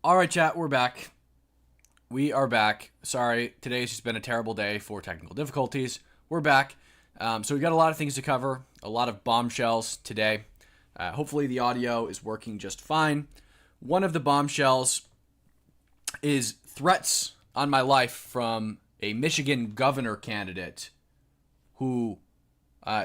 All right, chat, we're back. We are back. Sorry, today's just been a terrible day for technical difficulties. We're back. So we've got a lot of things to cover, a lot of bombshells today. Hopefully the audio is working just fine. One of the bombshells is threats on my life from a Michigan governor candidate who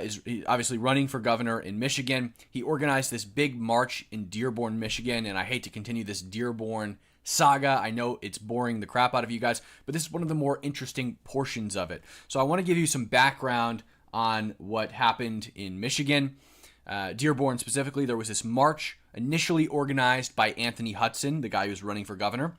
is obviously running for governor in Michigan. He organized this big march in Dearborn, Michigan, and I hate to continue this Dearborn saga. I know it's boring the crap out of you guys, but this is one of the more interesting portions of it. So I want to give you some background on what happened in Michigan. Dearborn specifically, there was this march initially organized by Anthony Hudson, the guy who's running for governor.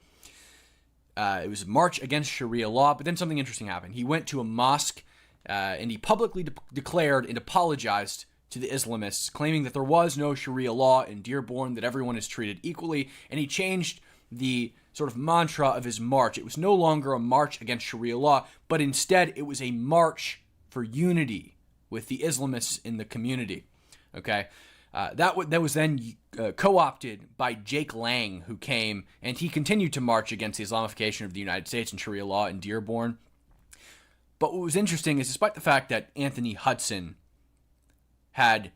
It was a march against Sharia law, but then something interesting happened. He went to a mosque and he publicly declared and apologized to the Islamists, claiming that there was no Sharia law in Dearborn, that everyone is treated equally, and he changed the sort of mantra of his march. It was no longer a march against Sharia law, but instead it was a march for unity with the Islamists in the community. Okay, that was then co-opted by Jake Lang, who came, and he continued to march against the Islamification of the United States and Sharia law in Dearborn. But what was interesting is, despite the fact that Anthony Hudson had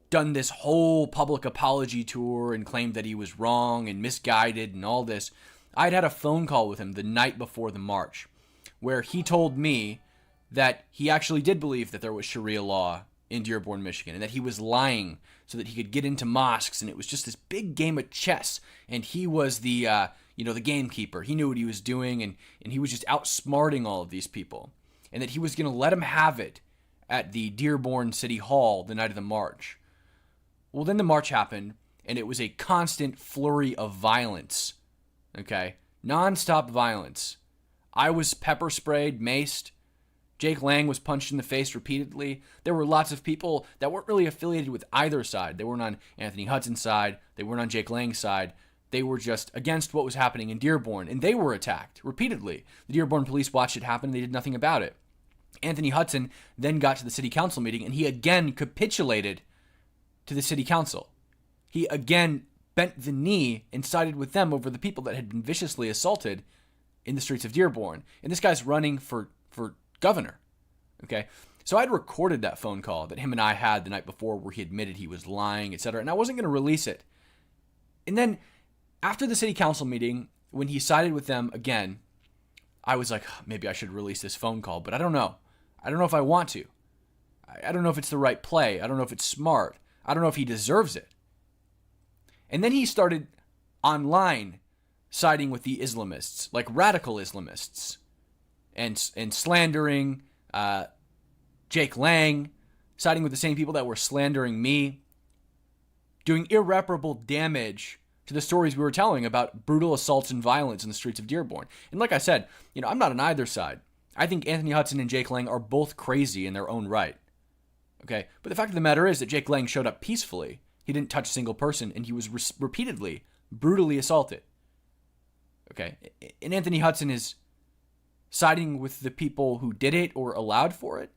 done this whole public apology tour and claimed that he was wrong and misguided and all this, I'd had a phone call with him the night before the march where he told me that he actually did believe that there was Sharia law in Dearborn, Michigan, and that he was lying so that he could get into mosques, and it was just this big game of chess, and he was the the gamekeeper. He knew what he was doing, and he was just outsmarting all of these people, and that he was going to let him have it at the Dearborn City Hall the night of the march. Well, then the march happened, and it was a constant flurry of violence, okay? Non-stop violence. I was pepper sprayed, maced. Jake Lang was punched in the face repeatedly. There were lots of people that weren't really affiliated with either side. They weren't on Anthony Hudson's side. They weren't on Jake Lang's side. They were just against what was happening in Dearborn, and they were attacked repeatedly. The Dearborn police watched it happen, and they did nothing about it. Anthony Hudson then got to the city council meeting, and he again capitulated to the city council. He again bent the knee and sided with them over the people that had been viciously assaulted in the streets of Dearborn. And this guy's running for governor. Okay, so I'd recorded that phone call that him and I had the night before where he admitted he was lying, etc., and I wasn't going to release it. And then after the city council meeting, when he sided with them again, I was like, maybe I should release this phone call, but I don't know. I don't know if I want to. I don't know if it's the right play. I don't know if it's smart. I don't know if he deserves it. And then he started online siding with the Islamists, like radical Islamists, and slandering Jake Lang, siding with the same people that were slandering me, doing irreparable damage to the stories we were telling about brutal assaults and violence in the streets of Dearborn. And like I said, I'm not on either side. I think Anthony Hudson and Jake Lang are both crazy in their own right. Okay, but the fact of the matter is that Jake Lang showed up peacefully. He didn't touch a single person, and he was repeatedly, brutally assaulted. Okay, and Anthony Hudson is siding with the people who did it or allowed for it.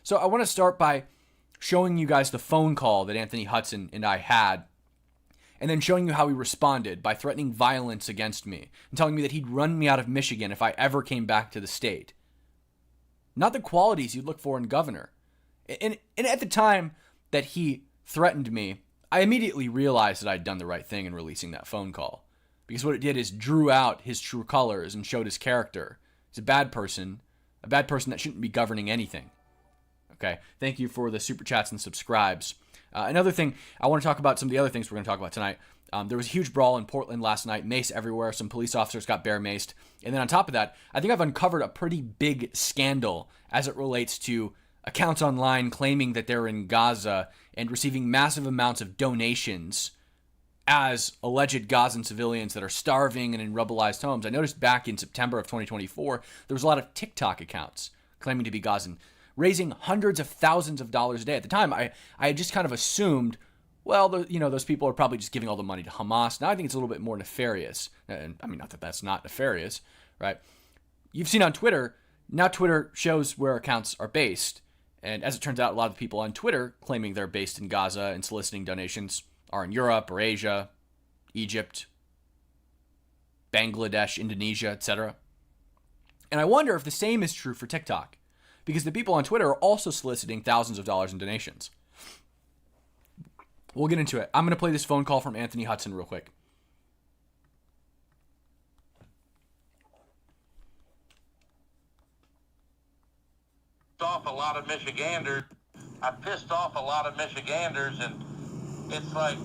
So I want to start by showing you guys the phone call that Anthony Hudson and I had, and then showing you how he responded by threatening violence against me and telling me that he'd run me out of Michigan if I ever came back to the state. Not the qualities you'd look for in governor. And at the time that he threatened me, I immediately realized that I'd done the right thing in releasing that phone call, because what it did is drew out his true colors and showed his character. He's a bad person that shouldn't be governing anything. Okay, thank you for the super chats and subscribes. Another thing, I want to talk about some of the other things we're going to talk about tonight. There was a huge brawl in Portland last night, mace everywhere, some police officers got bear maced. And then on top of that, I think I've uncovered a pretty big scandal as it relates to accounts online claiming that they're in Gaza and receiving massive amounts of donations as alleged Gazan civilians that are starving and in rubblized homes. I noticed back in September of 2024, there was a lot of TikTok accounts claiming to be Gazan, raising hundreds of thousands of dollars a day. At the time, I had just kind of assumed, well, those people are probably just giving all the money to Hamas. Now I think it's a little bit more nefarious. And I mean, not that that's not nefarious, right? You've seen on Twitter, now Twitter shows where accounts are based. And as it turns out, a lot of the people on Twitter claiming they're based in Gaza and soliciting donations are in Europe or Asia, Egypt, Bangladesh, Indonesia, etc. And I wonder if the same is true for TikTok, because the people on Twitter are also soliciting thousands of dollars in donations. We'll get into it. I'm going to play this phone call from Anthony Hudson real quick. Off a lot of Michiganders. I pissed off a lot of Michiganders, and it's like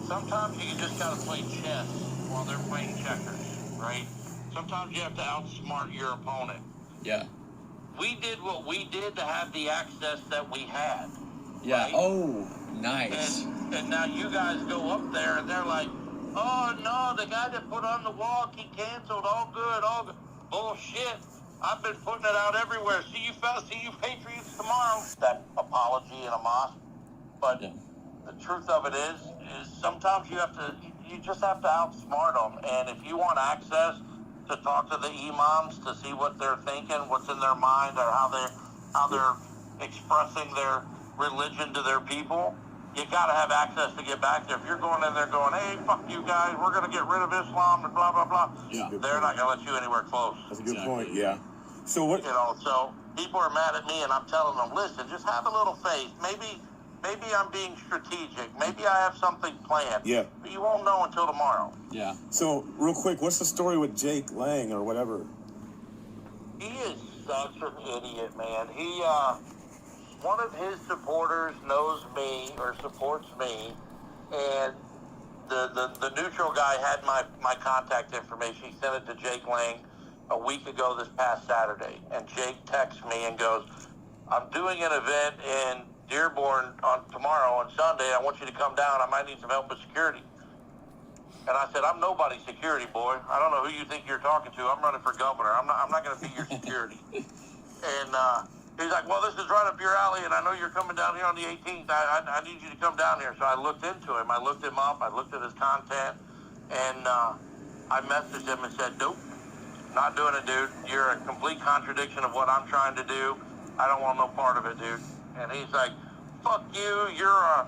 sometimes you just gotta play chess while they're playing checkers, right? Sometimes you have to outsmart your opponent. Yeah. We did what we did to have the access that we had. Yeah. Right? Oh, nice. And now you guys go up there and they're like, oh no, the guy that put on the walk, he canceled. All good. Bullshit. I've been putting it out everywhere. See you Patriots tomorrow. That apology in a mosque. But the truth of it is sometimes you just have to outsmart them. And if you want access to talk to the imams to see what they're thinking, what's in their mind, or how they're expressing their religion to their people, you gotta have access to get back there. If you're going in there going, hey, fuck you guys, we're gonna get rid of Islam and blah blah blah, they're not gonna let you anywhere close. That's a good point. Yeah. So what? So people are mad at me, and I'm telling them, listen, just have a little faith. Maybe I'm being strategic. Maybe I have something planned. Yeah. But you won't know until tomorrow. Yeah. So real quick, what's the story with Jake Lang or whatever? He is such an idiot, man. One of his supporters knows me or supports me, and the neutral guy had my contact information. He sent it to Jake Lang a week ago this past Saturday, and Jake texts me and goes, I'm doing an event in Dearborn tomorrow on Sunday. I want you to come down. I might need some help with security. And I said, I'm nobody's security, boy. I don't know who you think you're talking to. I'm running for governor. I'm not going to be your security. And he's like, well, this is right up your alley, and I know you're coming down here on the 18th. I need you to come down here. So I looked into him. I looked him up. I looked at his content, and I messaged him and said, nope, not doing it, dude. You're a complete contradiction of what I'm trying to do. I don't want no part of it, dude. And he's like, fuck you. You're a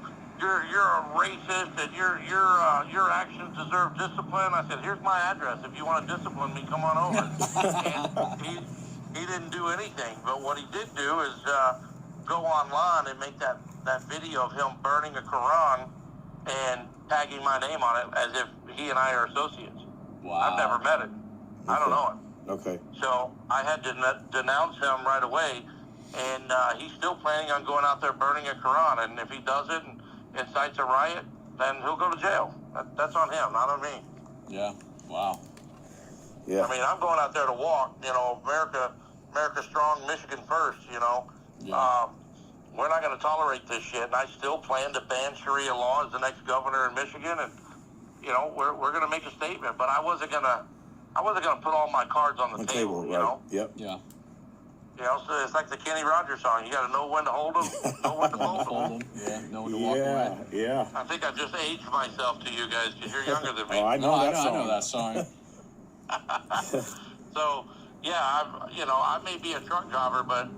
racist, and your actions deserve discipline. I said, here's my address. If you want to discipline me, come on over. And he didn't do anything. But what he did do is go online and make that video of him burning a Quran and tagging my name on it as if he and I are associates. Wow. I've never met him. I don't know him. Okay. So I had to denounce him right away, and he's still planning on going out there burning a Quran. And if he does it and incites a riot, then he'll go to jail. That's on him, not on me. Yeah. Wow. Yeah. I mean, I'm going out there to walk, America strong, Michigan first, Yeah. We're not going to tolerate this shit, and I still plan to ban Sharia law as the next governor in Michigan, and, we're going to make a statement, but I wasn't going to put all my cards on the table, right. Yep. Yeah. So it's like the Kenny Rogers song. You got to know when to hold them, know when to fold them. Yeah, know when to walk away. Yeah. I think I just aged myself to you guys because you're younger than me. Oh, I know I that song. know that song. So, yeah, I may be a truck driver, but,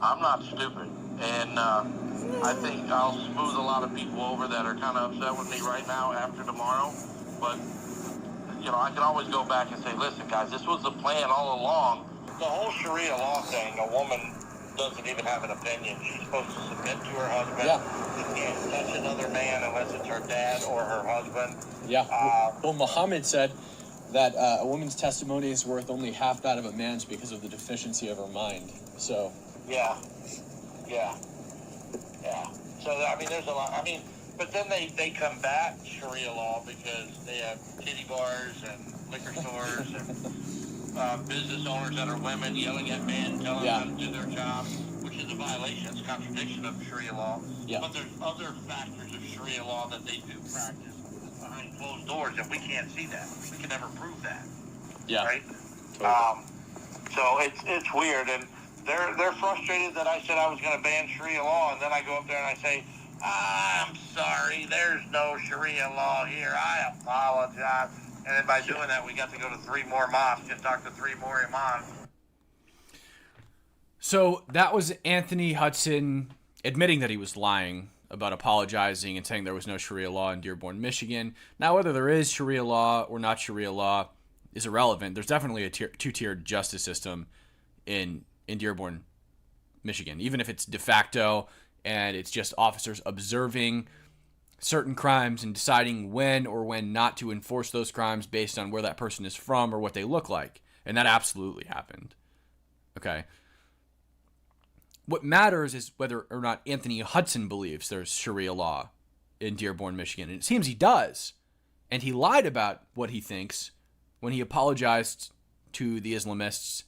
I'm not stupid. And I think I'll smooth a lot of people over that are kind of upset with me right now after tomorrow. But, I can always go back and say, listen, guys, this was the plan all along. The whole Sharia law thing, a woman doesn't even have an opinion. She's supposed to submit to her husband. Yeah. She can't touch another man unless it's her dad or her husband. Yeah. Well, Muhammad said that a woman's testimony is worth only half that of a man's because of the deficiency of her mind. So. Yeah. So, there's a lot. But then they combat Sharia law because they have titty bars and liquor stores and business owners that are women yelling at men, telling them how to do their job, which is a violation. It's a contradiction of Sharia law. Yeah. But there's other factors of Sharia law that they do practice behind closed doors, and we can't see that. We can never prove that. Yeah. Right? So it's weird, and they're frustrated that I said I was going to ban Sharia law, and then I go up there and I say, I'm sorry, there's no Sharia law here. I apologize. And then by doing that, we got to go to 3 more mosques and talk to 3 more imams. So that was Anthony Hudson admitting that he was lying about apologizing and saying there was no Sharia law in Dearborn, Michigan. Now, whether there is Sharia law or not Sharia law is irrelevant. There's definitely a two-tiered justice system in Dearborn, Michigan, even if it's de facto and it's just officers observing certain crimes and deciding when or when not to enforce those crimes based on where that person is from or what they look like. And that absolutely happened. Okay. What matters is whether or not Anthony Hudson believes there's Sharia law in Dearborn, Michigan. And it seems he does. And he lied about what he thinks when he apologized to the Islamists,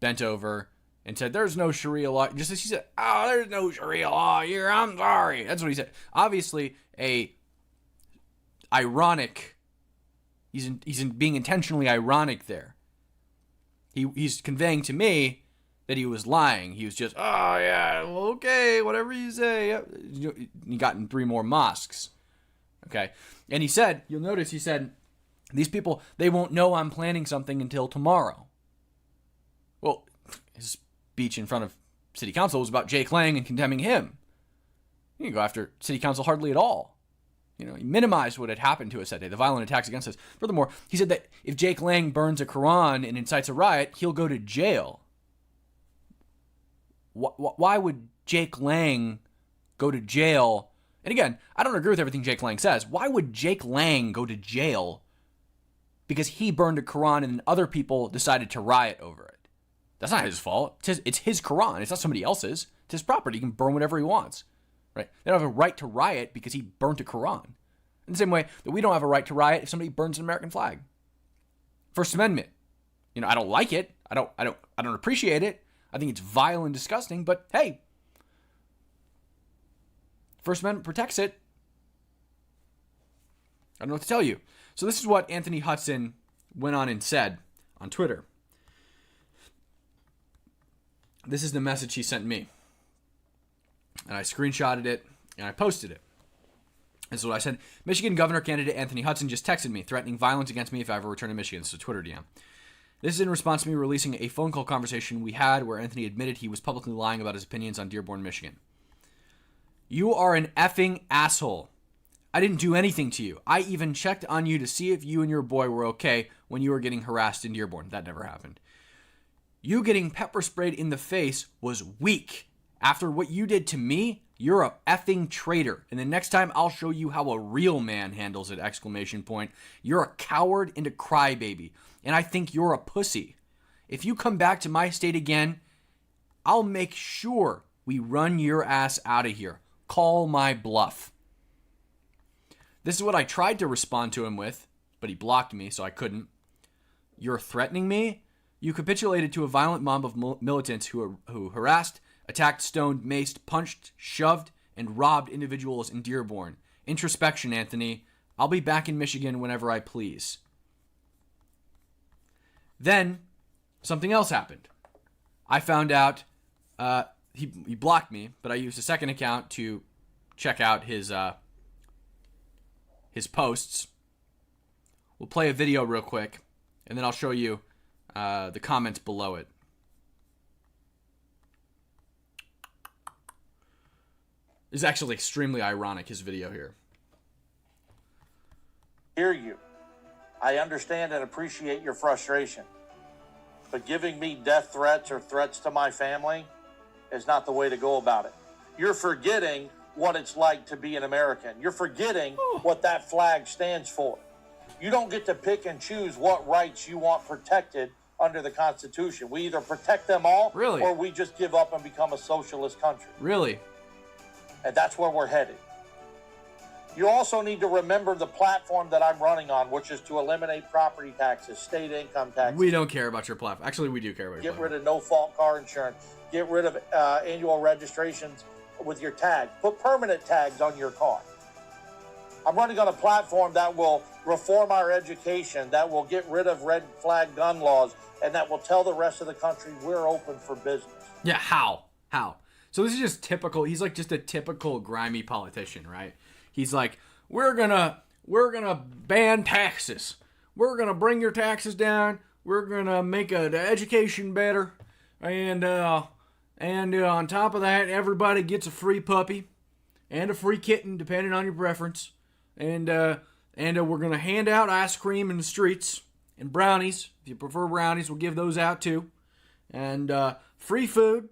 bent over, and said, there's no Sharia law. Just as he said, oh, there's no Sharia law here. I'm sorry. That's what he said. Obviously, ironic. He's being intentionally ironic there. He's conveying to me that he was lying. He was just, oh, yeah, well, okay, whatever you say. He got in 3 more mosques. Okay. And he said, you'll notice he said, these people, they won't know I'm planning something until tomorrow. Well, his speech in front of city council was about Jake Lang and condemning him. He didn't go after city council hardly at all. He minimized what had happened to us that day, the violent attacks against us. Furthermore, he said that if Jake Lang burns a Quran and incites a riot, he'll go to jail. Why would Jake Lang go to jail? And again, I don't agree with everything Jake Lang says. Why would Jake Lang go to jail because he burned a Quran and then other people decided to riot over it? That's not his fault. It's his Quran. It's not somebody else's. It's his property. He can burn whatever he wants. Right? They don't have a right to riot because he burnt a Quran. In the same way that we don't have a right to riot if somebody burns an American flag. First Amendment. I don't like it. I don't appreciate it. I think it's vile and disgusting, but hey, First Amendment protects it. I don't know what to tell you. So this is what Anthony Hudson went on and said on Twitter. This is the message he sent me. And I screenshotted it and I posted it. This is what I said. Michigan governor candidate Anthony Hudson just texted me, threatening violence against me if I ever return to Michigan. It's a Twitter DM. This is in response to me releasing a phone call conversation we had where Anthony admitted he was publicly lying about his opinions on Dearborn, Michigan. You are an effing asshole. I didn't do anything to you. I even checked on you to see if you and your boy were okay when you were getting harassed in Dearborn. That never happened. You getting pepper sprayed in the face was weak. After what you did to me, you're a effing traitor. And the next time I'll show you how a real man handles it, ! You're a coward and a crybaby. And I think you're a pussy. If you come back to my state again, I'll make sure we run your ass out of here. Call my bluff. This is what I tried to respond to him with, but he blocked me, so I couldn't. You're threatening me? You capitulated to a violent mob of militants who harassed, attacked, stoned, maced, punched, shoved, and robbed individuals in Dearborn. Introspection, Anthony. I'll be back in Michigan whenever I please. Then, something else happened. I found out he blocked me, but I used a second account to check out his posts. We'll play a video real quick, and then I'll show you the comments below it. It's actually extremely ironic, his video here. Hear you. I understand and appreciate your frustration. But giving me death threats or threats to my family is not the way to go about it. You're forgetting what it's like to be an American. You're forgetting what that flag stands for. You don't get to pick and choose what rights you want protected under the Constitution. We either protect them all, really, or we just give up and become a socialist country. Really? And that's where we're headed. You also need to remember the platform that I'm running on, which is to eliminate property taxes, state income taxes. We don't care about your platform. Actually, we do care about your platform. Get rid of no-fault car insurance. Get rid of annual registrations with your tag. Put permanent tags on your car. I'm running on a platform that will reform our education, that will get rid of red flag gun laws, and that will tell the rest of the country we're open for business. Yeah, how? So this is just typical. He's like just a typical grimy politician, right? He's like, we're gonna ban taxes. We're gonna bring your taxes down. We're gonna make the education better, and on top of that, everybody gets a free puppy. and a free kitten, depending on your preference. And we're going to hand out ice cream in the streets and brownies. If you prefer brownies, we'll give those out too. And free food,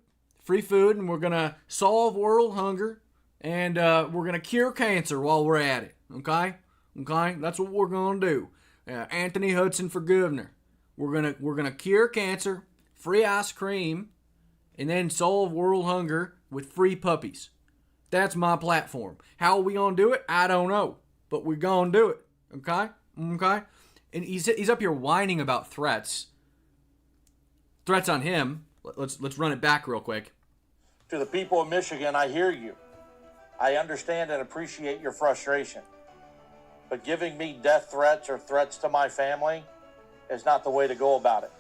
and we're going to solve world hunger. And we're going to cure cancer while we're at it. Okay? That's what we're going to do. Anthony Hudson for governor. We're gonna cure cancer, free ice cream, and then solve world hunger with free puppies. That's my platform. How are we gonna do it? I don't know, but we're gonna do it. Okay. And he's up here whining about threats. Threats on him. Let's run it back real quick. To the people of Michigan, I hear you. I understand and appreciate your frustration. But giving me death threats or threats to my family is not the way to go about it.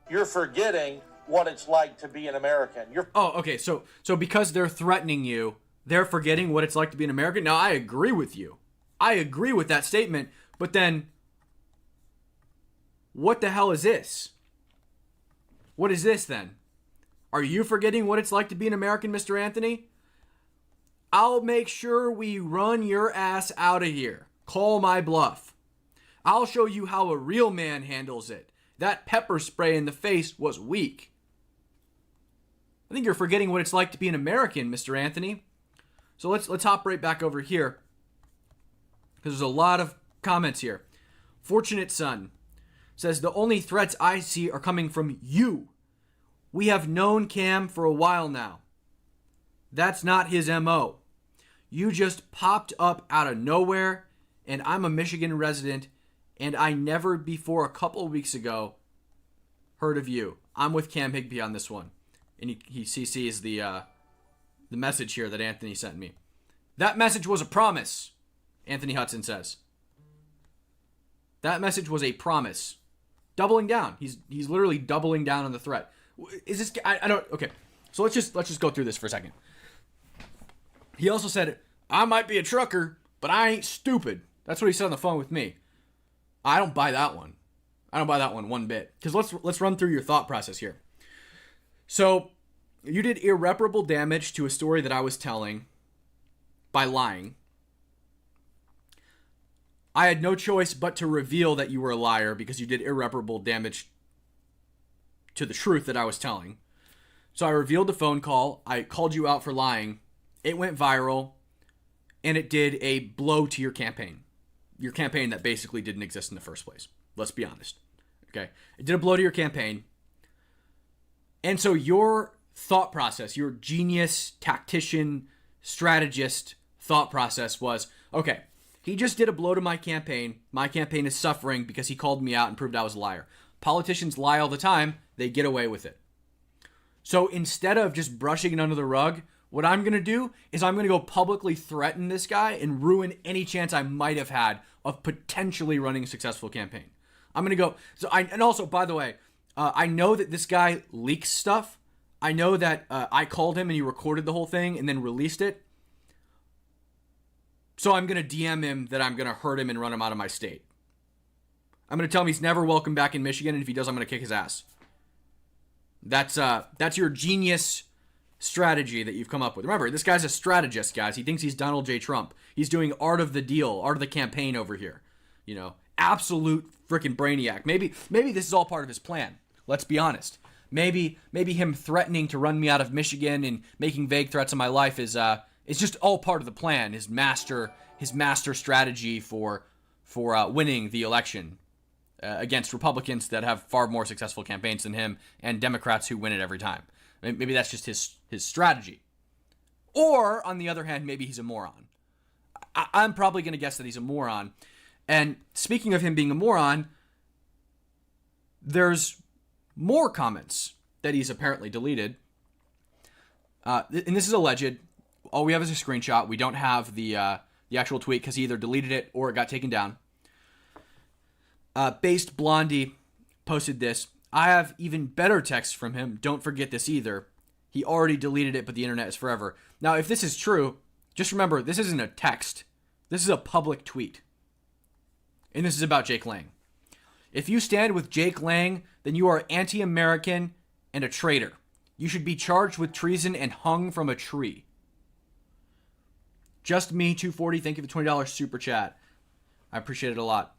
You're forgetting what it's like to be an American. Okay. So because they're threatening you, they're forgetting what it's like to be an American? Now, I agree with you. I agree with that statement. But then, what the hell is this? What is this then? Are you forgetting what it's like to be an American, Mr. Anthony? I'll make sure we run your ass out of here. Call my bluff. I'll show you how a real man handles it. That pepper spray in the face was weak. I think you're forgetting what it's like to be an American, Mr. Anthony. So let's hop right back over here, because there's a lot of comments here. Fortunate Son says, the only threats I see are coming from you. We have known Cam for a while now. That's not his MO. You just popped up out of nowhere, and I'm a Michigan resident, and I never before a couple of weeks ago heard of you. I'm with Cam Higbee on this one. And he CCs the message here that Anthony sent me. That message was a promise, Anthony Hudson says. That message was a promise. Doubling down. He's literally doubling down on the threat. Is this... I don't... Okay. So let's just go through this for a second. He also said, I might be a trucker, but I ain't stupid. That's what he said on the phone with me. I don't buy that one. I don't buy that one bit. Because let's run through your thought process here. So, you did irreparable damage to a story that I was telling by lying. I had no choice but to reveal that you were a liar because you did irreparable damage to the truth that I was telling. So I revealed the phone call. I called you out for lying. It went viral. And it did a blow to your campaign. Your campaign that basically didn't exist in the first place. Let's be honest. Okay? It did a blow to your campaign. And so your thought process, your genius, tactician, strategist thought process was, okay, he just did a blow to my campaign. My campaign is suffering because he called me out and proved I was a liar. Politicians lie all the time. They get away with it. So instead of just brushing it under the rug, what I'm going to do is I'm going to go publicly threaten this guy and ruin any chance I might have had of potentially running a successful campaign. I'm going to go... And also, by the way, I know that this guy leaks stuff. I know that I called him and he recorded the whole thing and then released it. So I'm going to DM him that I'm going to hurt him and run him out of my state. I'm going to tell him he's never welcome back in Michigan, and if he does, I'm going to kick his ass. That's your genius strategy that you've come up with. Remember, this guy's a strategist, guys. He thinks he's Donald J. Trump. He's doing art of the deal, art of the campaign over here. You know, absolute freaking brainiac. Maybe this is all part of his plan. Let's be honest. Maybe him threatening to run me out of Michigan and making vague threats on my life is just all part of the plan. His master strategy for winning the election against Republicans that have far more successful campaigns than him and Democrats who win it every time. Maybe that's just his strategy. Or, on the other hand, maybe he's a moron. I'm probably going to guess that he's a moron. And speaking of him being a moron, there's more comments that he's apparently deleted. And this is alleged. All we have is a screenshot. We don't have the actual tweet because he either deleted it or it got taken down. Based Blondie posted this. I have even better texts from him. Don't forget this either. He already deleted it, but the internet is forever. Now, if this is true, just remember, this isn't a text. This is a public tweet. And this is about Jake Lang. If you stand with Jake Lang, then you are anti-American and a traitor. You should be charged with treason and hung from a tree. Just me 240. Thank you for the $20 super chat. I appreciate it a lot.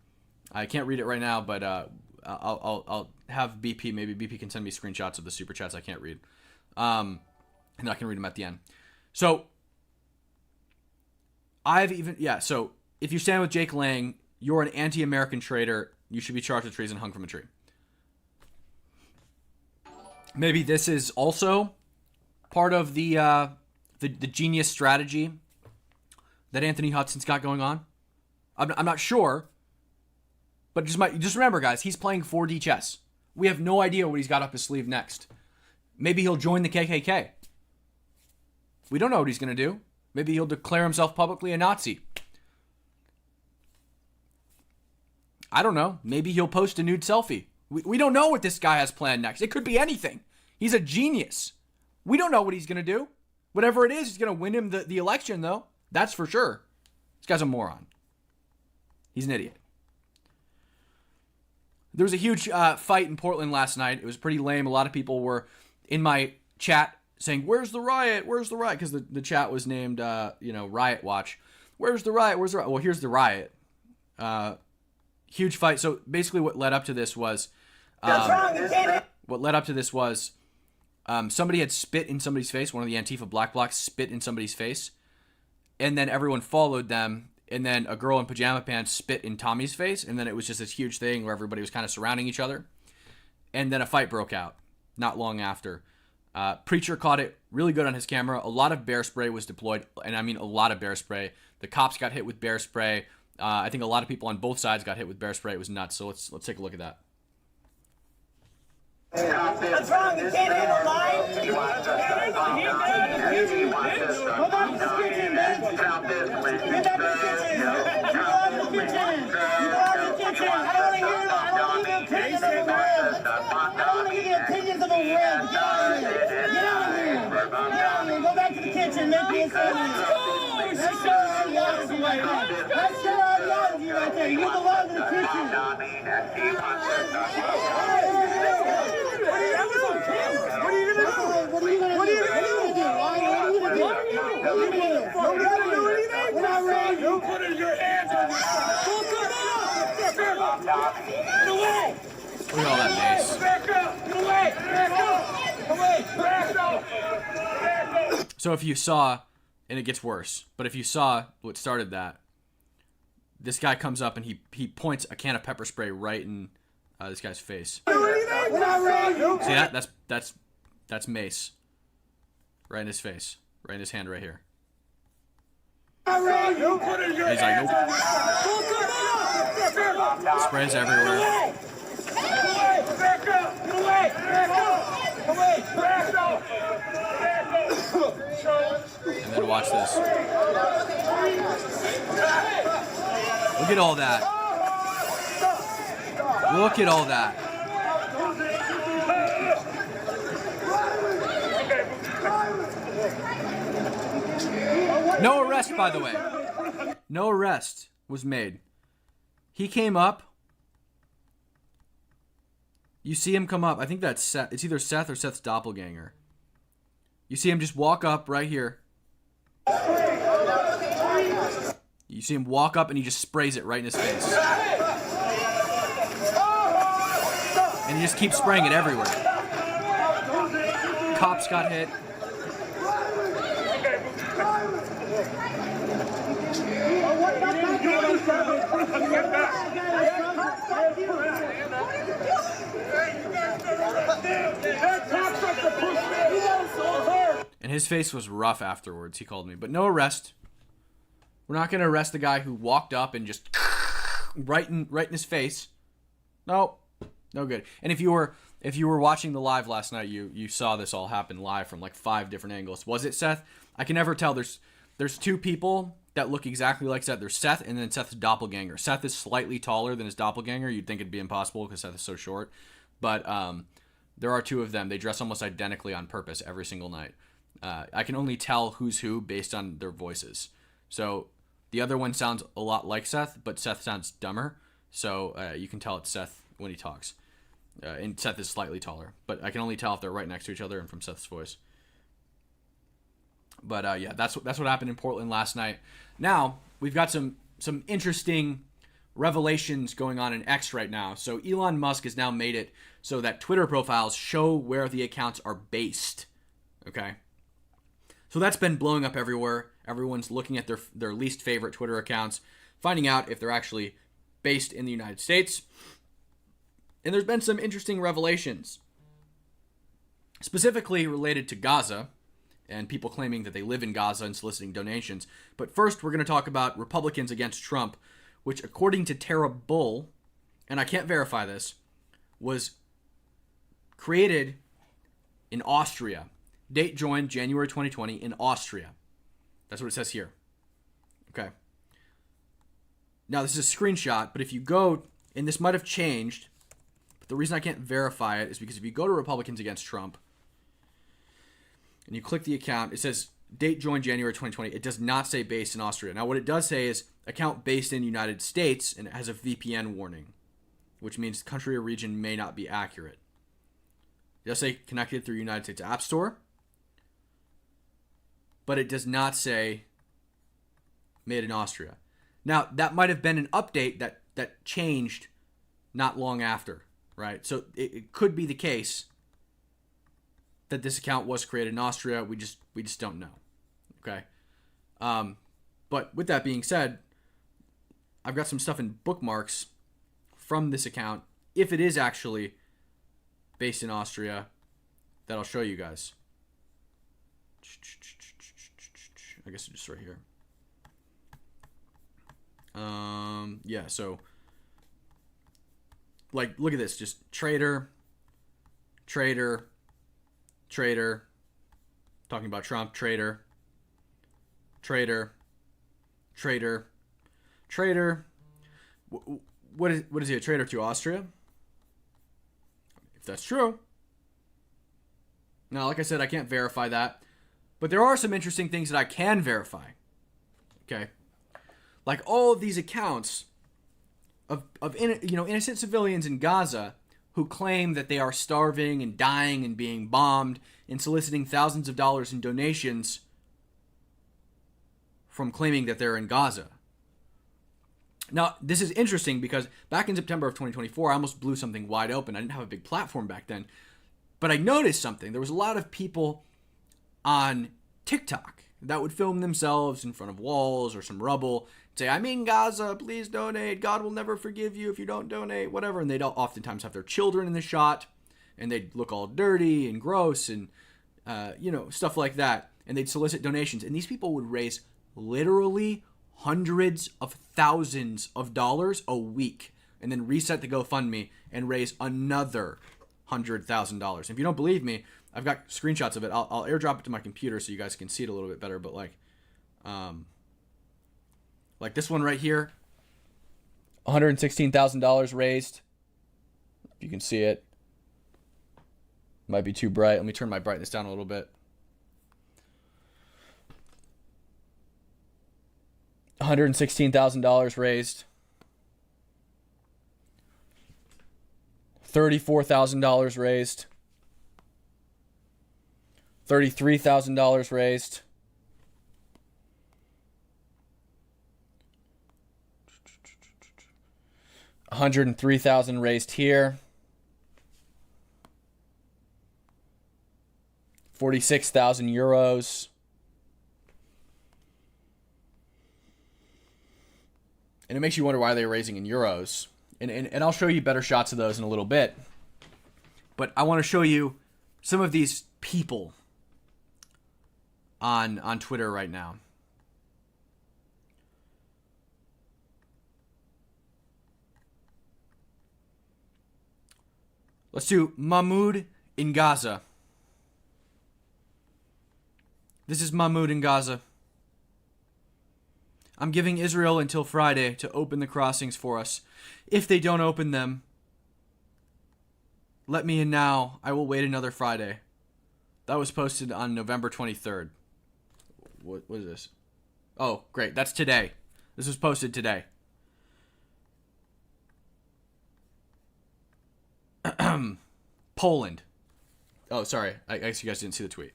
I can't read it right now, but I'll have BP. Maybe BP can send me screenshots of the super chats I can't read, and I can read them at the end. So So if you stand with Jake Lang, you're an anti-American traitor. You should be charged with treason, hung from a tree. Maybe this is also part of the genius strategy that Anthony Hudson's got going on. I'm not sure, but just remember, guys, he's playing 4D chess. We have no idea what he's got up his sleeve next. Maybe he'll join the KKK. We don't know what he's going to do. Maybe he'll declare himself publicly a Nazi. I don't know. Maybe he'll post a nude selfie. We don't know what this guy has planned next. It could be anything. He's a genius. We don't know what he's going to do. Whatever it is, he's going to win him the election, though. That's for sure. This guy's a moron. He's an idiot. There was a huge fight in Portland last night. It was pretty lame. A lot of people were in my chat saying, "Where's the riot? Where's the riot?" Because the chat was named, Riot Watch. Where's the riot? Where's the riot? Well, here's the riot. Huge fight. So basically, what led up to this was, somebody had spit in somebody's face. One of the Antifa Black Blocs spit in somebody's face, and then everyone followed them. And then a girl in pajama pants spit in Tommy's face, and then it was just this huge thing where everybody was kind of surrounding each other. And then a fight broke out not long after. Preacher caught it really good on his camera. A lot of bear spray was deployed, and I mean a lot of bear spray. The cops got hit with bear spray. I think a lot of people on both sides got hit with bear spray. It was nuts. So let's take a look at that. What's wrong? You can't handle live? Go back to the kitchen, bitch. Get back to the kitchen. You go out to the kitchen. You go out to the kitchen. I don't want to hear I don't want to hear the opinions of a web. Get out of here. Get out of here. Get out of here. Go back to the kitchen. Make me a sandwich. That's your ideology right there. That's your ideology right there. You belong to the kitchen. You put your hands on Look at all that mace. Back up. So if you saw, and it gets worse, but if you saw what started that, this guy comes up and he points a can of pepper spray right in this guy's face. See that? That's mace. Right in his face. Right in his hand right here. And he's like, nope. Sprays everywhere. And then watch this. Look at all that. Look at all that. No arrest, by the way. No arrest was made. He came up. You see him come up. I think that's Seth. It's either Seth or Seth's doppelganger. You see him just walk up right here. You see him walk up and he just sprays it right in his face. And he just keeps spraying it everywhere. Cops got hit. And his face was rough afterwards, he called me. But no arrest. We're not going to arrest the guy who walked up and just right in his face. No good. And if you were watching the live last night, you saw this all happen live from like 5 different angles. Was it Seth? I can never tell. There's 2 people that look exactly like Seth. There's Seth and then Seth's doppelganger. Seth is slightly taller than his doppelganger. You'd think it'd be impossible because Seth is so short. But there are 2 of them. They dress almost identically on purpose every single night. I can only tell who's who based on their voices. So the other one sounds a lot like Seth, but Seth sounds dumber. So you can tell it's Seth when he talks. And Seth is slightly taller. But I can only tell if they're right next to each other and from Seth's voice. But yeah, that's what happened in Portland last night. Now we've got some interesting revelations going on in X right now. So Elon Musk has now made it so that Twitter profiles show where the accounts are based. Okay. So that's been blowing up everywhere. Everyone's looking at their least favorite Twitter accounts, finding out if they're actually based in the United States. And there's been some interesting revelations, specifically related to Gaza and people claiming that they live in Gaza and soliciting donations. But first, we're going to talk about Republicans against Trump, which, according to Tara Bull, and I can't verify this, was created in Austria. Date joined January 2020 in Austria. That's what it says here. Okay. Now, this is a screenshot, but if you go, and this might have changed, but the reason I can't verify it is because if you go to Republicans against Trump, and you click the account, it says date joined January 2020. It does not say based in Austria. Now, what it does say is account based in United States, and it has a VPN warning, which means country or region may not be accurate. It does say connected through United States App Store, but it does not say made in Austria. Now, that might have been an update that changed not long after, right? So it could be the case that this account was created in Austria. We just don't know. Okay. But with that being said, I've got some stuff in bookmarks from this account, if it is actually based in Austria, that I'll show you guys. I guess it's just right here. Yeah, so like, look at this, just trader, talking about Trump, trader. What is he, a traitor to Austria? If that's true. Now, like I said, I can't verify that, but there are some interesting things that I can verify. Okay. Like all of these accounts of innocent civilians in Gaza who claim that they are starving and dying and being bombed and soliciting thousands of dollars in donations from claiming that they're in Gaza. Now, this is interesting because back in September of 2024, I almost blew something wide open. I didn't have a big platform back then, but I noticed something. There was a lot of people on TikTok that would film themselves in front of walls or some rubble, say, I'm in Gaza, please donate. God will never forgive you if you don't donate, whatever. And they'd oftentimes have their children in the shot, and they'd look all dirty and gross and, stuff like that. And they'd solicit donations. And these people would raise literally hundreds of thousands of dollars a week and then reset the GoFundMe and raise another $100,000. If you don't believe me, I've got screenshots of it. I'll airdrop it to my computer so you guys can see it a little bit better. But like this one right here, $116,000 raised. If you can see it, might be too bright. Let me turn my brightness down a little bit. $116,000 raised. $34,000 raised. $33,000 raised. $103,000 raised here. 46,000 euros. And it makes you wonder why they're raising in euros. And I'll show you better shots of those in a little bit. But I want to show you some of these people on Twitter right now. Let's do Mahmoud in Gaza. This is Mahmoud in Gaza. I'm giving Israel until Friday to open the crossings for us. If they don't open them, let me in now. I will wait another Friday. That was posted on November 23rd. What is this? Oh, great. That's today. This was posted today. Poland. Oh, sorry. I guess you guys didn't see the tweet.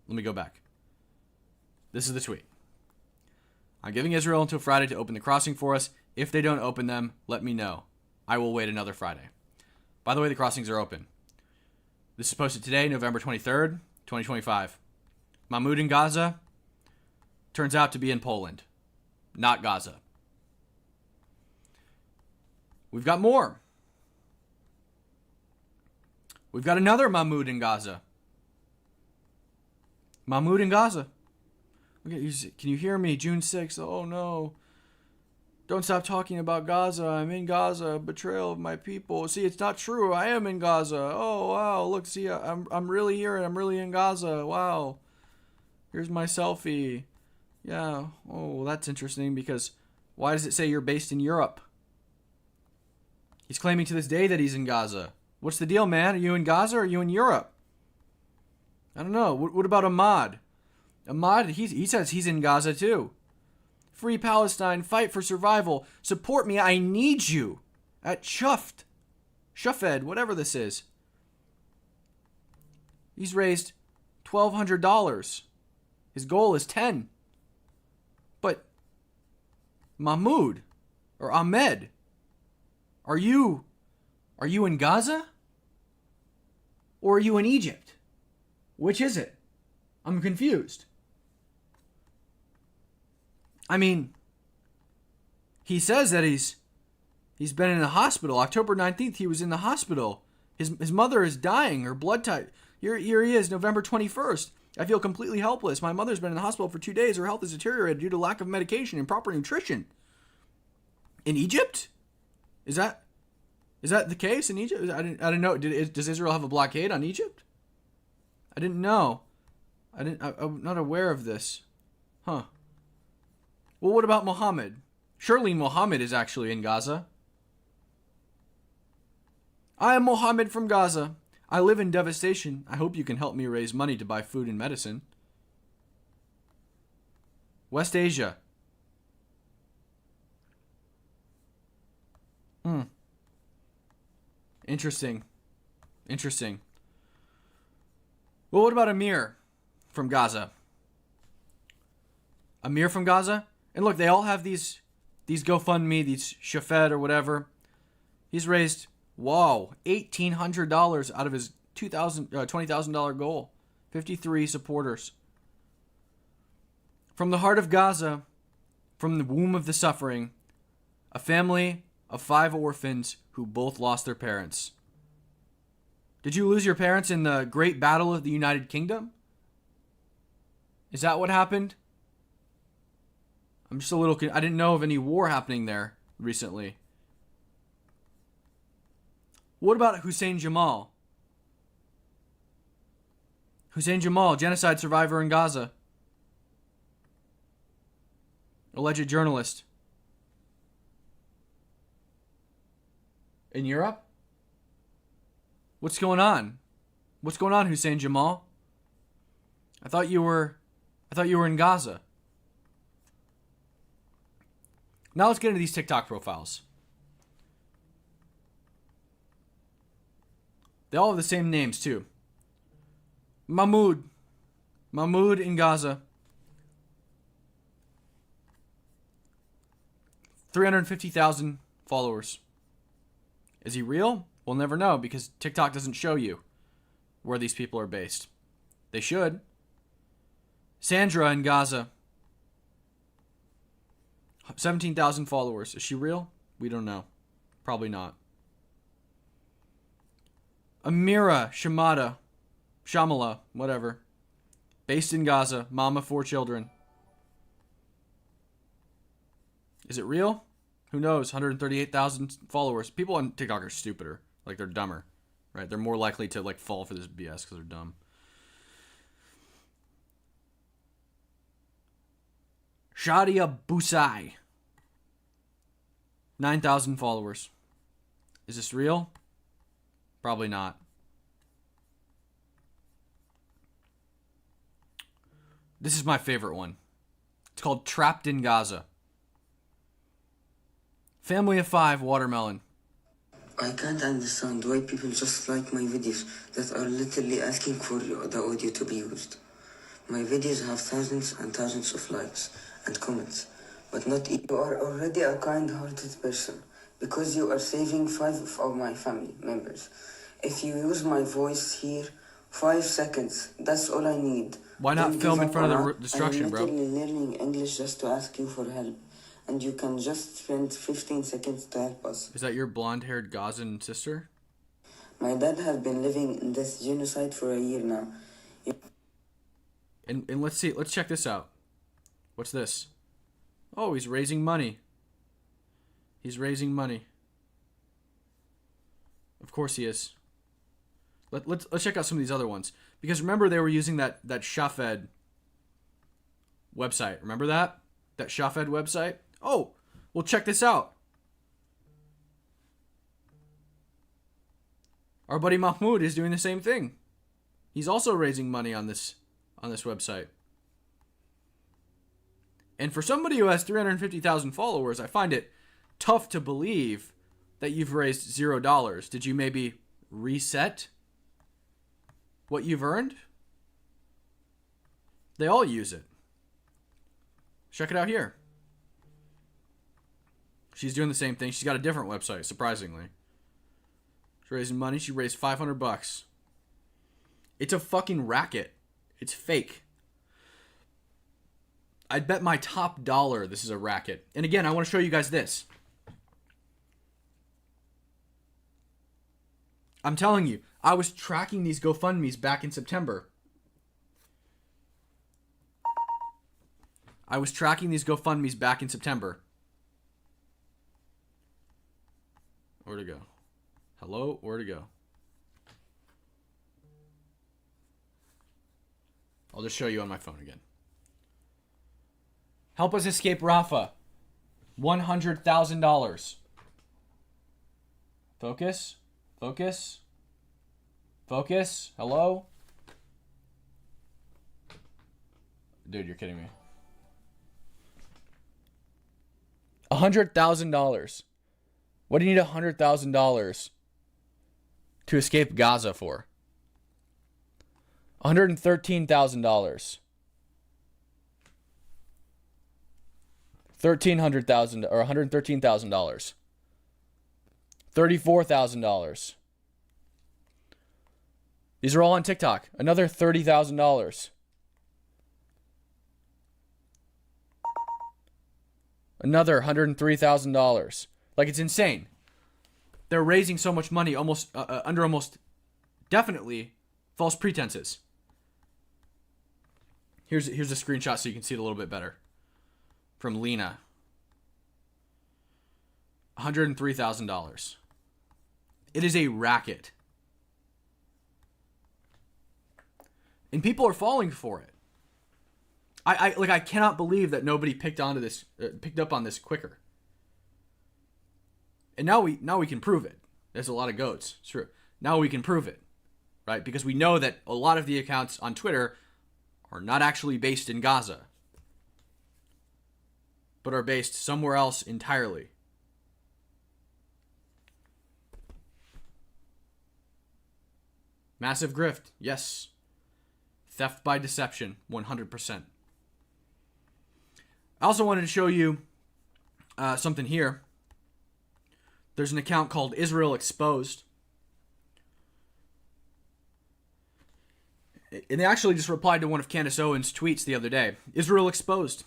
Let me go back. This is the tweet. I'm giving Israel until Friday to open the crossing for us. If they don't open them, let me know. I will wait another Friday. By the way, the crossings are open. This is posted today, November 23rd, 2025. Mahmoud in Gaza turns out to be in Poland, not Gaza. We've got more. We've got another Mahmoud in Gaza. Mahmoud in Gaza. Okay, can you hear me? June 6th. Oh no. Don't stop talking about Gaza. I'm in Gaza. Betrayal of my people. See, it's not true. I am in Gaza. Oh wow. Look, see, I'm really here and I'm really in Gaza. Wow. Here's my selfie. Yeah. Oh, that's interesting because why does it say you're based in Europe? He's claiming to this day that he's in Gaza. What's the deal, man? Are you in Gaza or are you in Europe? I don't know. What about Ahmad? Ahmad, he says he's in Gaza too. Free Palestine, fight for survival. Support me, I need you. At Shufed, whatever this is. He's raised $1,200. His goal is 10. But Mahmoud or Ahmed, are you in Gaza? Or are you in Egypt? Which is it? I'm confused. I mean, he says that he's been in the hospital. October 19th, he was in the hospital. His mother is dying. Her blood type. Here he is, November 21st. I feel completely helpless. My mother's been in the hospital for 2 days. Her health has deteriorated due to lack of medication and proper nutrition. In Egypt? Is that the case in Egypt? I didn't know. Does Israel have a blockade on Egypt? I didn't know. I'm not aware of this. Huh. Well, what about Muhammad? Surely Muhammad is actually in Gaza. I am Muhammad from Gaza. I live in devastation. I hope you can help me raise money to buy food and medicine. West Asia. Interesting. Well, what about Amir from Gaza? Amir from Gaza? And look, they all have these GoFundMe, these Shafed or whatever. He's raised, $1,800 out of his $20,000 goal. 53 supporters. From the heart of Gaza, from the womb of the suffering, a family of 5 orphans who both lost their parents. Did you lose your parents in the Great Battle of the United Kingdom? Is that what happened? I'm just a little... I didn't know of any war happening there recently. What about Hussein Jamal? Hussein Jamal, genocide survivor in Gaza. Alleged journalist. In Europe? What's going on? What's going on, Hussein Jamal? I thought you were in Gaza. Now let's get into these TikTok profiles. They all have the same names too. Mahmoud in Gaza. 350,000 followers. Is he real? We'll never know because TikTok doesn't show you where these people are based. They should. Sandra in Gaza. 17,000 followers. Is she real? We don't know. Probably not. Amira Shamala, whatever. Based in Gaza. Mama, 4 children. Is it real? Who knows? 138,000 followers. People on TikTok are stupider. Like, they're dumber. Right? They're more likely to, fall for this BS because they're dumb. Shadia Busai. 9,000 followers. Is this real? Probably not. This is my favorite one. It's called Trapped in Gaza. Family of 5, watermelon. I can't understand why people just like my videos that are literally asking for the audio to be used. My videos have thousands and thousands of likes and comments, but not you are already a kind-hearted person because you are saving 5 of my family members. If you use my voice here, 5 seconds, that's all I need. Why not Don't film give in up front of on the us. destruction, bro? I'm literally learning English just to ask you for help, and you can just spend 15 seconds to help us. Is that your blonde-haired Gazan sister? My dad has been living in this genocide for a year now. And let's see. Let's check this out. What's this? Oh, he's raising money. He's raising money. Of course he is. Let's check out some of these other ones. Because remember they were using that Shafed website. Remember that? That Shafed website? Oh, well check this out. Our buddy Mahmoud is doing the same thing. He's also raising money on this website. And for somebody who has 350,000 followers, I find it tough to believe that you've raised $0. Did you maybe reset what you've earned? They all use it. Check it out here. She's doing the same thing. She's got a different website, surprisingly. She's raising money. She raised $500. It's a fucking racket. It's fake. I'd bet my top dollar this is a racket. And again, I want to show you guys this. I'm telling you, I was tracking these GoFundMes back in September. Where'd it go? Hello? Where'd it go? I'll just show you on my phone again. Help us escape Rafa. $100,000. Focus. Focus. Focus. Hello? Dude, you're kidding me. $100,000. What do you need $100,000 to escape Gaza for? $113,000. $1,300,000 or $113,000. $34,000. These are all on TikTok. Another $30,000. Another $103,000. Like, it's insane. They're raising so much money almost under almost definitely false pretenses. Here's a screenshot so you can see it a little bit better. From Lena. $103,000. It is a racket. And people are falling for it. I cannot believe that nobody picked up on this quicker. And now we can prove it. There's a lot of goats. It's true. Now we can prove it. Right? Because we know that a lot of the accounts on Twitter are not actually based in Gaza, but are based somewhere else entirely. Massive grift. Yes. Theft by deception. 100%. I also wanted to show you something here. There's an account called Israel Exposed. And they actually just replied to one of Candace Owens' tweets the other day. Israel Exposed.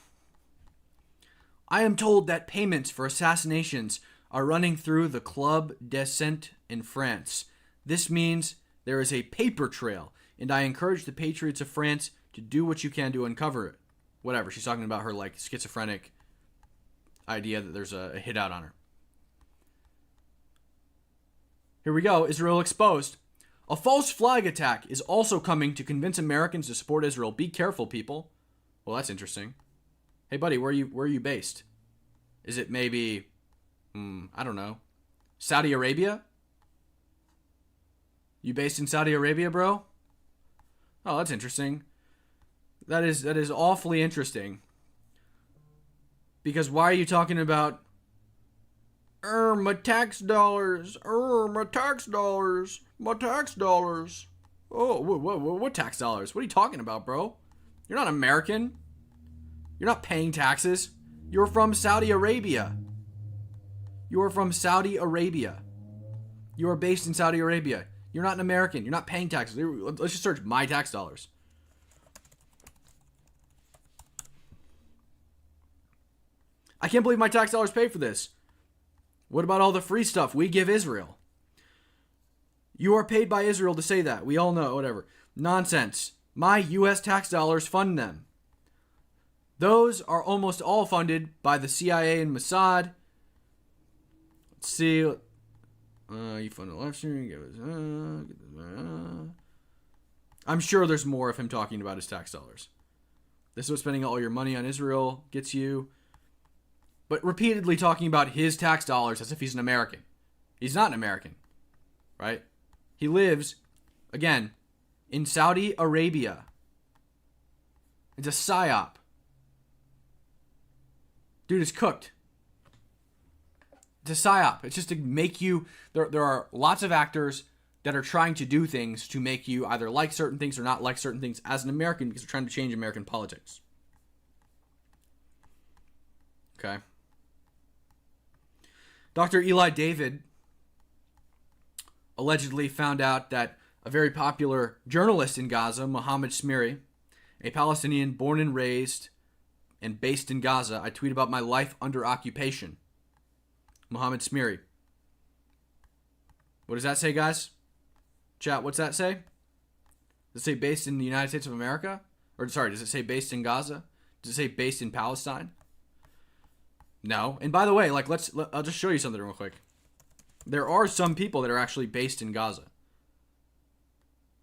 I am told that payments for assassinations are running through the Club Descent in France. This means there is a paper trail, and I encourage the patriots of France to do what you can to uncover it. Whatever, she's talking about her like schizophrenic idea that there's a hit out on her. Here we go, Israel Exposed. A false flag attack is also coming to convince Americans to support Israel. Be careful, people. Well, that's interesting. Hey, buddy, where are you based? Is it maybe, I don't know, Saudi Arabia? You based in Saudi Arabia, bro? Oh, that's interesting. That is awfully interesting. Because why are you talking about my tax dollars? My tax dollars. My tax dollars. Oh, what tax dollars? What are you talking about, bro? You're not American. You're not paying taxes. You're from Saudi Arabia. You are from Saudi Arabia. You are based in Saudi Arabia. You're not an American. You're not paying taxes. Let's just search my tax dollars. I can't believe my tax dollars pay for this. What about all the free stuff we give Israel? You are paid by Israel to say that. We all know, whatever. Nonsense. My U.S. tax dollars fund them. Those are almost all funded by the CIA and Mossad. Let's see. You fund the live stream. I'm sure there's more of him talking about his tax dollars. This is what spending all your money on Israel gets you. But repeatedly talking about his tax dollars as if he's an American. He's not an American, right? He lives, again, in Saudi Arabia. It's a psyop. Dude, it's cooked. It's a psyop. It's just to make you... There are lots of actors that are trying to do things to make you either like certain things or not like certain things as an American because they're trying to change American politics. Okay. Dr. Eli David allegedly found out that a very popular journalist in Gaza, Mohammed Smiri, a Palestinian born and raised and based in Gaza, I tweet about my life under occupation. Mohammed Smiri. What does that say, guys? Chat, what's that say? Does it say based in the United States of America? Or, sorry, does it say based in Gaza? Does it say based in Palestine? No. And by the way, like, I'll just show you something real quick. There are some people that are actually based in Gaza.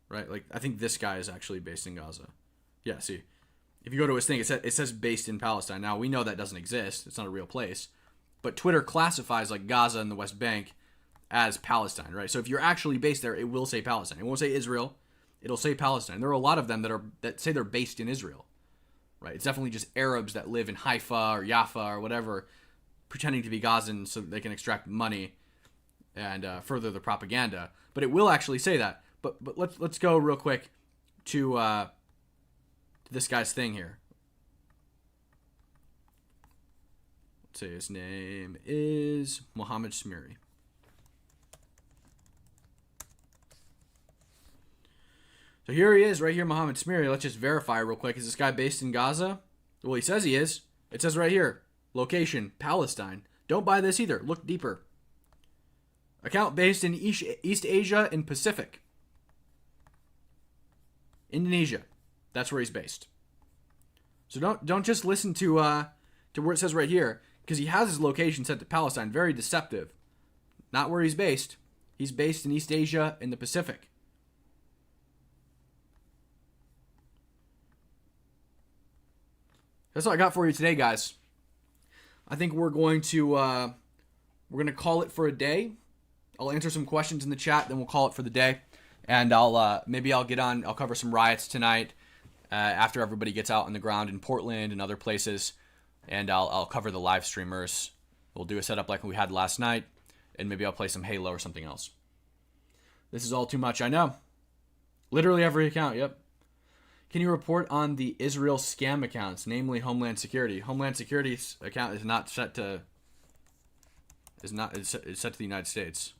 Right? Like, I think this guy is actually based in Gaza. Yeah, see. If you go to his thing, it says based in Palestine. Now, we know that doesn't exist. It's not a real place. But Twitter classifies, like, Gaza and the West Bank as Palestine, right? So if you're actually based there, it will say Palestine. It won't say Israel. It'll say Palestine. There are a lot of them that say they're based in Israel. Right, it's definitely just Arabs that live in Haifa or Jaffa or whatever, pretending to be Gazans so that they can extract money and further the propaganda. But it will actually say that. But let's go real quick to this guy's thing here. Let's say his name is Mohammed Smiri. So here he is, right here, Mohammed Smiri. Let's just verify real quick. Is this guy based in Gaza? Well, he says he is. It says right here, location, Palestine. Don't buy this either. Look deeper. Account based in East Asia and Pacific. Indonesia. That's where he's based. So don't just listen to where it says right here, because he has his location set to Palestine. Very deceptive. Not where he's based. He's based in East Asia and the Pacific. That's all I got for you today, guys. I think we're going to call it for a day. I'll answer some questions in the chat, then we'll call it for the day. And I'll cover some riots tonight after everybody gets out on the ground in Portland and other places. And I'll cover the live streamers. We'll do a setup like we had last night, and maybe I'll play some Halo or something else. This is all too much, I know. Literally every account, yep. Can you report on the Israel scam accounts, namely Homeland Security? Homeland Security's account is not set to. It's set to the United States.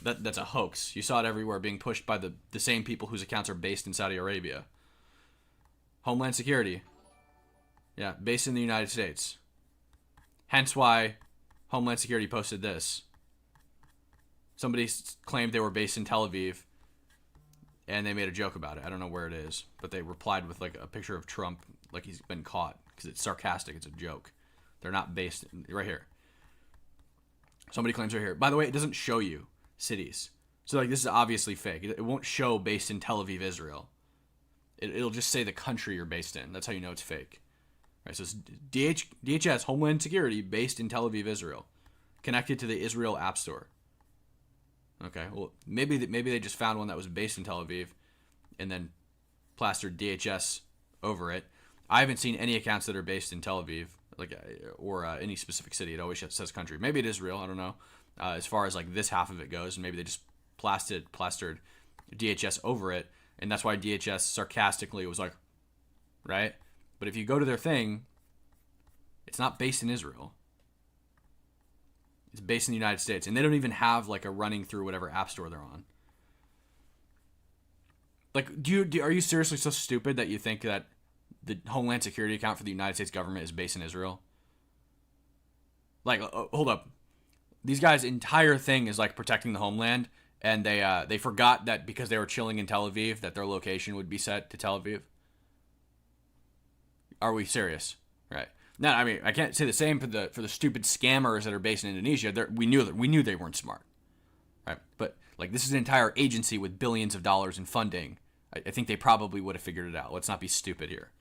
That's a hoax. You saw it everywhere, being pushed by the same people whose accounts are based in Saudi Arabia. Homeland Security, yeah, based in the United States. Hence why Homeland Security posted this. Somebody claimed they were based in Tel Aviv. And they made a joke about it. I don't know where it is, but they replied with like a picture of Trump, like he's been caught, because it's sarcastic. It's a joke. They're not based right here. Somebody claims right here. By the way, it doesn't show you cities, so like this is obviously fake. It won't show based in Tel Aviv, Israel. It'll just say the country you're based in. That's how you know it's fake. Right. So it's DHS Homeland Security based in Tel Aviv, Israel, connected to the Israel App Store. Okay, well, maybe they just found one that was based in Tel Aviv and then plastered DHS over it. I haven't seen any accounts that are based in Tel Aviv or any specific city. It always says country. Maybe it is real. I don't know. As far as like this half of it goes, and maybe they just plastered DHS over it, and that's why DHS sarcastically was like, right? But if you go to their thing, it's not based in Israel. It's based in the United States. And they don't even have like a running through whatever app store they're on. Like, are you seriously so stupid that you think that the Homeland Security account for the United States government is based in Israel? Like, hold up. These guys' entire thing is like protecting the homeland, and they forgot that because they were chilling in Tel Aviv that their location would be set to Tel Aviv. Are we serious? Right. Now, I mean, I can't say the same for the stupid scammers that are based in Indonesia. We knew they weren't smart. Right? But like, this is an entire agency with billions of dollars in funding. I think they probably would have figured it out. Let's not be stupid here.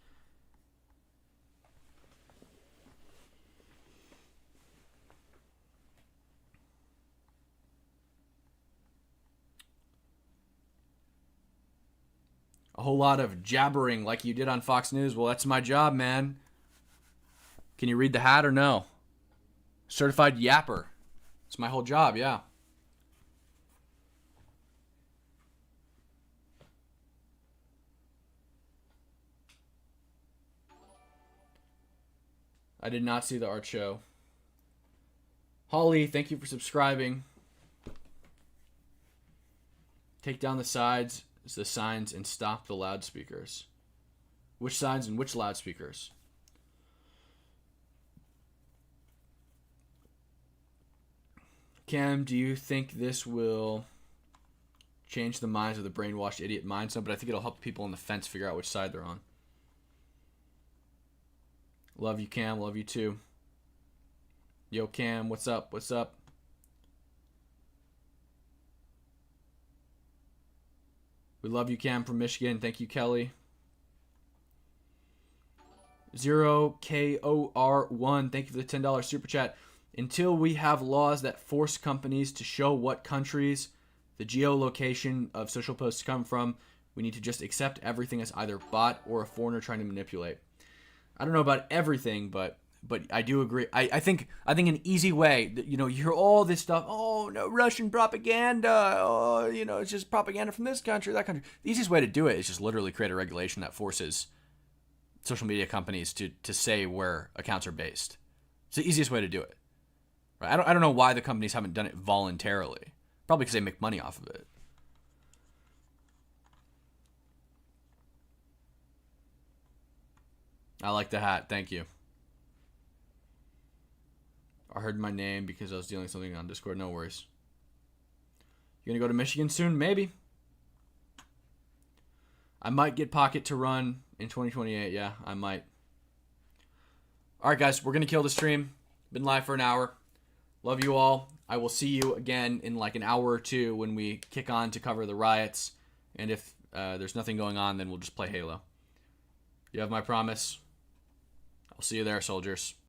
A whole lot of jabbering like you did on Fox News. Well, that's my job, man. Can you read the hat or no? Certified yapper. It's my whole job, yeah. I did not see the art show. Holly, thank you for subscribing. Take down the sides, the signs, and stop the loudspeakers. Which signs and which loudspeakers? Cam, do you think this will change the minds of the brainwashed idiot minds? No, but I think it'll help people on the fence figure out which side they're on. Love you, Cam. Love you too. Yo, Cam, what's up? What's up? We love you, Cam from Michigan. Thank you, Kelly. 0KOR1. Thank you for the $10 super chat. Until we have laws that force companies to show what countries the geolocation of social posts come from, we need to just accept everything as either bot or a foreigner trying to manipulate. I don't know about everything, but I do agree. I think an easy way, you know, you hear all this stuff. Oh no, Russian propaganda. Oh, you know, it's just propaganda from this country, that country. The easiest way to do it is just literally create a regulation that forces social media companies to say where accounts are based. It's the easiest way to do it. Right? I don't know why the companies haven't done it voluntarily. Probably because they make money off of it. I like the hat. Thank you. I heard my name because I was dealing with something on Discord. No worries. You gonna go to Michigan soon? Maybe. I might get Pocket to run in 2028. Yeah, I might. All right, guys. We're gonna kill the stream. Been live for an hour. Love you all. I will see you again in like an hour or two when we kick on to cover the riots. And if there's nothing going on, then we'll just play Halo. You have my promise. I'll see you there, soldiers.